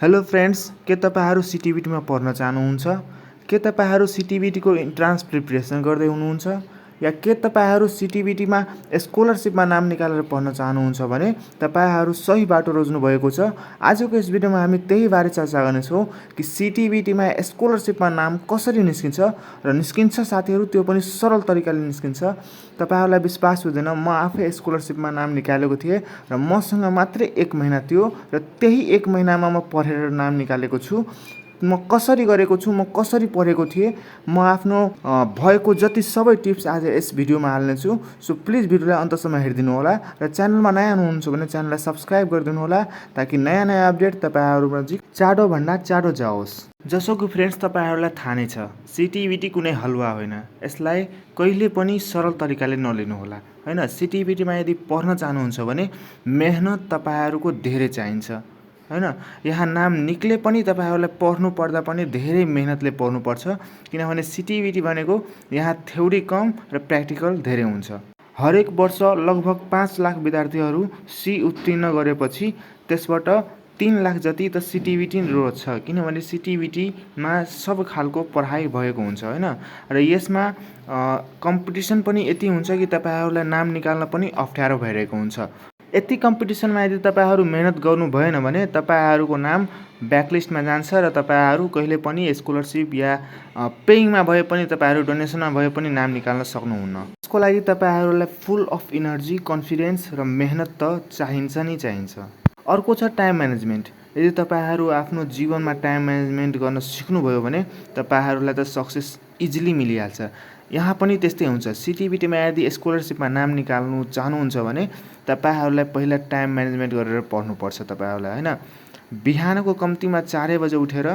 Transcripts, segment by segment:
Hello friends, के तपाईहरु CTET मा पढ्न चाहनुहुन्छ? के तपाईहरु सीटीईटी को इन्ट्रान्स प्रिपरेसन गर्दै हुनुहुन्छ या के तपाईहरु सीटीईटी मा स्कलरशिप मा नाम निकालेर पढ्न चाहनुहुन्छ भने तपाईहरु सही बाटो रोज्नु भएको छ। आजको यस भिडियोमा हामी त्यही बारे चर्चा गर्ने छौं कि सीटीईटी मा स्कलरशिप मा नाम कसरी निस्किन्छ र निस्किन्छ साथीहरु, त्यो पनि सरल तरिकाले निस्किन्छ। तपाईहरुलाई विश्वास हुँदैन, म आफै स्कलरशिप मा नाम निकालेको थिए र मसँग मात्रै 1 महिना थियो र त्यही 1 महिनामा म पढेर नाम निकालेको छु। म कसरी गरेको छु, म कसरी पढेको थिएँ, म आफ्नो भएको जति सबै टिप्स आज यस भिडियोमा हाल्ने छु। सो प्लिज भिडियोलाई अन्तसम्म हेरिदिनु होला र च्यानलमा नयाँ हुनुहुन्छ भने च्यानललाई सब्स्क्राइब गरिदिनु होला ताकि नयाँ अपडेट तपाईहरुमा चाँडो भन्दा चाँडो जाओस्। जसो कि फ्रेन्ड्स, तपाईहरुलाई थाहा नै छ, सीटीईटी कुनै हलुवा होइन। यसलाई कहिले पनि सरल तरिकाले नलिनु होला, हैन। सीटीईटी मा यदि पढ्न चाहनुहुन्छ भने मेहनत तपाईहरुको धेरै चाहिन्छ, हैन। यहाँ नाम निक्ले पनि तपाईहरुलाई पढ्नु पर्दा पनि धेरै मेहनतले पढ्नु पर्छ, किनभने सीटीईटी भनेको यहाँ थ्योरी कम र प्र्याक्टिकल धेरै हुन्छ। हरेक वर्ष लगभग 5 लाख विद्यार्थीहरू सी उत्तीर्ण गरेपछि त्यसबाट 3 लाख जति त सीटीईटी रोज छ, किनभने सीटीईटी मा सब खालको पढाइ भएको हुन्छ, हैन। र यसमा कम्पिटिसन पनि यति हुन्छ कि तपाईहरुलाई नाम निकाल्न पनि अप्ठ्यारो भइरहेको हुन्छ। यति कम्पिटिसनमा यदि तपाईहरु मेहनत गर्नु भएन भने तपाईहरुको नाम ब्याकलिस्टमा जान्छ र तपाईहरु कहिले पनि स्कलरशिप या पेइङमा भए पनि तपाईहरु डोनेसनमा भए पनि नाम निकाल्न सक्नुहुन्न। यसको लागि तपाईहरुलाई फुल अफ एनर्जी, कन्फिडेन्स र मेहनत त चाहिन्छ नै चाहिन्छ। अर्को छ टाइम म्यानेजमेन्ट। यदि तपाईहरु आफ्नो जीवनमा टाइम म्यानेजमेन्ट गर्न सिक्नुभयो भने तपाईहरुलाई त सक्सेस इजिली मिलिहाल्छ। यहाँ पनि त्यस्तै हुन्छ। सीटीईटी मा यदि स्कलरशिपमा नाम निकाल्नु चाहनुहुन्छ भने तपाईहरुलाई पहिला टाइम म्यानेजमेन्ट गरेर पढ्नुपर्छ तपाईहरुलाई, हैन। बिहानको कम्तीमा 4 बजे उठेर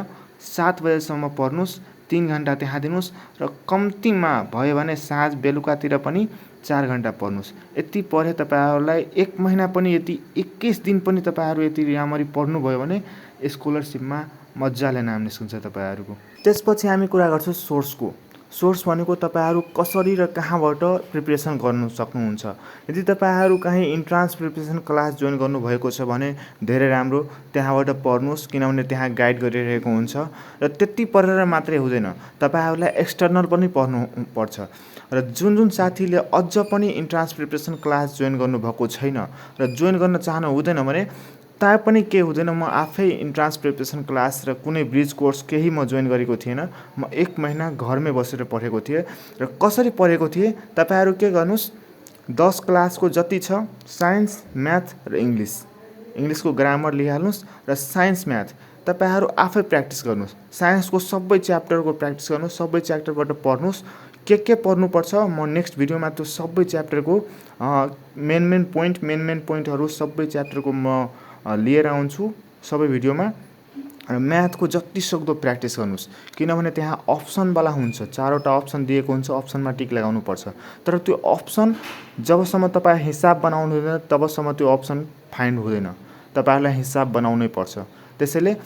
7 बजेसम्म पढ्नुस्, 3 घण्टा त्यहाँ दिनुस् र कम्तीमा भयो भने साँझ बेलुकातिर पनि 4 घण्टा पढ्नुस्। यति पढे तपाईहरुलाई 1 महिना पनि यदि 21 दिन पनि तपाईहरु यति राम्ररी पढ्नुभयो भने स्कलरशिपमा मज्जाले नाम निस्किन्छ तपाईहरुको। त्यसपछि हामी कुरा गर्छौं सोर्सको। सोर्स भनेको तपाईहरु कसरी र कहाँबाट प्रिपरेसन गर्न सक्नुहुन्छ। यदि तपाईहरु कहीँ इन्ट्रान्स प्रिपरेसन क्लास जोइन गर्नु भएको छ भने धेरै राम्रो, त्यहाँबाट पढ्नुस्, किनभने त्यहाँ गाइड गरिरहेको हुन्छ। र त्यति पढेर मात्रै हुँदैन, तपाईहरुलाई एक्सटर्नल पनि पढ्नु पर्छ। र जुन साथीले अझ पनि इन्ट्रान्स प्रिपरेसन क्लास जोइन गर्नु भएको छैन र जोइन गर्न चाहनु हुँदैन भने तापनि के हुँदैन, म आफै इन्ट्रान्स प्रिपरेसन क्लास र कुनै ब्रिज कोर्स केही म जोइन गरेको थिएन। म 1 महिना घरमै बसेर पढेको थिएँ। र कसरी पढेको थिएँ, तपाईहरु के गर्नुस्, 10 क्लासको जति छ साइन्स, म्याथ र इङ्ग्लिसको ग्रामर लिइहाल्नुस् र साइन्स म्याथ तपाईहरु आफै प्र्याक्टिस गर्नुस्। साइन्सको सबै च्याप्टरको प्र्याक्टिस गर्नुस्, सबै च्याप्टरबाट पढ्नुस्। के पढ्नुपर्छ म नेक्स्ट भिडियोमा त्यो सबै च्याप्टरको मेन पोइन्टहरु सबै च्याप्टरको म लिएर आउँछु सबै भिडियोमा। र म्याथको जति सक्दो प्र्याक्टिस गर्नुस्, किनभने त्यहाँ अप्सनवाला हुन्छ, 4वटा अप्सन दिएको हुन्छ, अप्सनमा टिक लगाउनु पर्छ। तर त्यो अप्सन जबसम्म तपाई हिसाब बनाउनु हुँदैन तबसम्म त्यो अप्सन फाइन्ड हुँदैन, तपाईहरुलाई हिसाब बनाउनै पर्छ। त्यसैले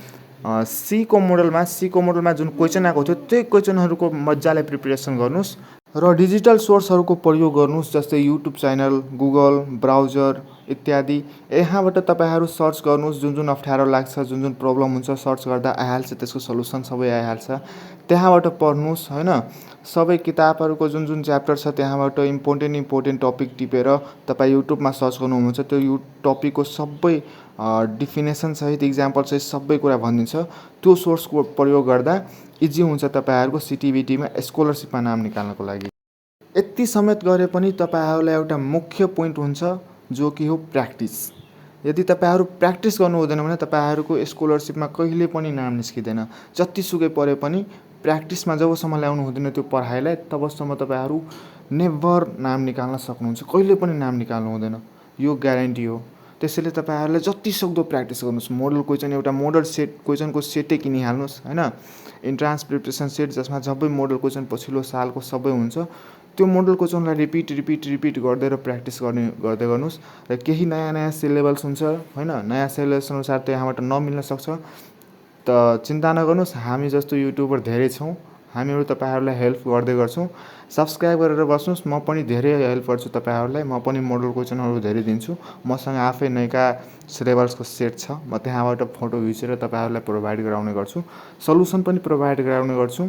सी को मोडलमा जुन क्वेशन आएको थियो त्यही क्वेशनहरुको मज्जाले प्रिपरेसन गर्नुस् र डिजिटल सोर्सहरुको प्रयोग गर्नुस्, जस्तै युट्युब च्यानल, गुगल, ब्राउजर इत्यादि। यहाँबाट तपाईहरु सर्च गर्नुस्, जुन अप्ठ्यारो लाग्छ, जुन प्रब्लम हुन्छ सर्च गर्दा आइहाल्छ, त्यसको सल्युसन सबै आइहाल्छ। त्यहाँबाट पढ्नुस्, हैन। सबै किताबहरुको जुन च्याप्टर छ त्यहाँबाट इम्पोर्टेन्ट टपिक टिपेर तपाई युट्युबमा सर्च गर्नुहुन्छ, त्यो टपिकको सबै डेफिनेसन सहित एक्जाम्पल सहित सबै कुरा भनिदिन्छ। त्यो सोर्सको प्रयोग गर्दा इजी हुन्छ तपाईहरुको सीटीईटी मा स्कलरशिपमा नाम निकाल्नको लागि। यति समेत गरे पनि तपाईहरुलाई एउटा मुख्य पोइन्ट हुन्छ जो कि हो प्र्याक्टिस। यदि तपाईहरु प्र्याक्टिस गर्नु हुँदैन भने तपाईहरुको स्कलरशिपमा कहिले पनि नाम निस्किदैन। जतिसुकै पढे पनि प्र्याक्टिसमा जबसम्म ल्याउनु हुँदैन त्यो पढाइलाई तबसम्म तपाईहरु नेभर नाम निकाल्न सक्नुहुन्छ, कहिले पनि नाम निकाल्नु हुँदैन, यो ग्यारेन्टी हो। त्यसैले तपाईहरुले जति सक्दो प्र्याक्टिस गर्नुस्। मोडल क्वेशन एउटा मोडल सेट क्वेशनको सेटै किनिहाल्नुस्, हैन। इन्ट्रान्स प्रिपरेसन सेट जसमा सबै मोडल क्वेशन पछिल्लो सालको सबै हुन्छ, त्यो मोडल क्वेशनलाई रिपिट गर्दै र प्र्याक्टिस गर्दै गर्नुस्। र केही नयाँ सिलेबस हुन्छ, हैन। नयाँ सिलेबस अनुसार त्यहाँबाट नमिल्न सक्छ त चिन्ता नगर्नुस्, हामी जस्तो युट्युबर धेरै छौं, हामीहरू तपाईँहरूलाई हेल्प गर्दै गर्छौँ। सब्सक्राइब गरेर बस्नुहोस्, म पनि धेरै हेल्प गर्छु तपाईँहरूलाई। म पनि मोडल क्वेसनहरू धेरै दिन्छु। मसँग आफै नैका सिलेबसको सेट छ, म त्यहाँबाट फोटो खिचेर तपाईँहरूलाई प्रोभाइड गराउने गर्छु। सल्युसन पनि प्रोभाइड गराउने गर्छु।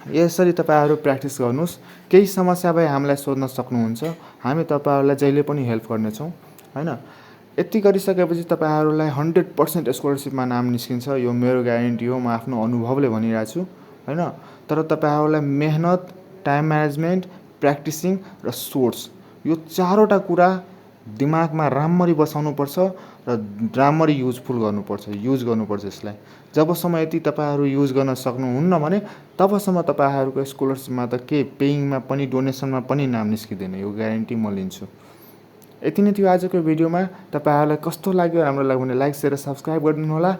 यसरी तपाईँहरू प्र्याक्टिस गर्नुहोस्। केही समस्या भए हामीलाई सोध्न सक्नुहुन्छ, हामी तपाईँहरूलाई जहिले पनि हेल्प गर्नेछौँ हैन। यति गरिसकेपछि तपाईँहरूलाई 100% स्कलरसिपमा नाम निस्किन्छ, यो मेरो ग्यारेन्टी हो, म आफ्नो अनुभवले भनिरहेको छु हैन। तर तपाईँहरूलाई मेहनत, टाइम म्यानेजमेन्ट, प्र्याक्टिसिङ र सोर्स, यो चारवटा कुरा दिमागमा राम्ररी बसाउनुपर्छ र राम्ररी युज गर्नुपर्छ यसलाई। जबसम्म यति तपाईँहरू युज गर्न सक्नुहुन्न भने तबसम्म तपाईँहरूको स्कलरसिपमा त के पेइङमा पनि डोनेसनमा पनि नाम निस्किँदैन, यो ग्यारेन्टी म लिन्छु। यति नै थियो आजको भिडियोमा। तपाईँहरूलाई कस्तो लाग्यो, राम्रो लाग्यो भने लाइक, शेयर र सब्सक्राइब गरिदिनु होला।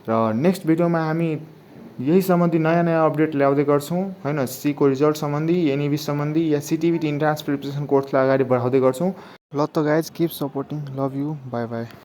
र नेक्स्ट भिडियोमा हामी यही सम्बन्धी नयाँ अपडेट ल्याउँदै गर्छौँ हैन। सीको रिजल्ट सम्बन्धी, एनईबी सम्बन्धी या CTEVT इन्ट्रान्स प्रिपरेसन कोर्सलाई अगाडि बढाउँदै गर्छौँ। ल त guys, keep supporting, love you, by by.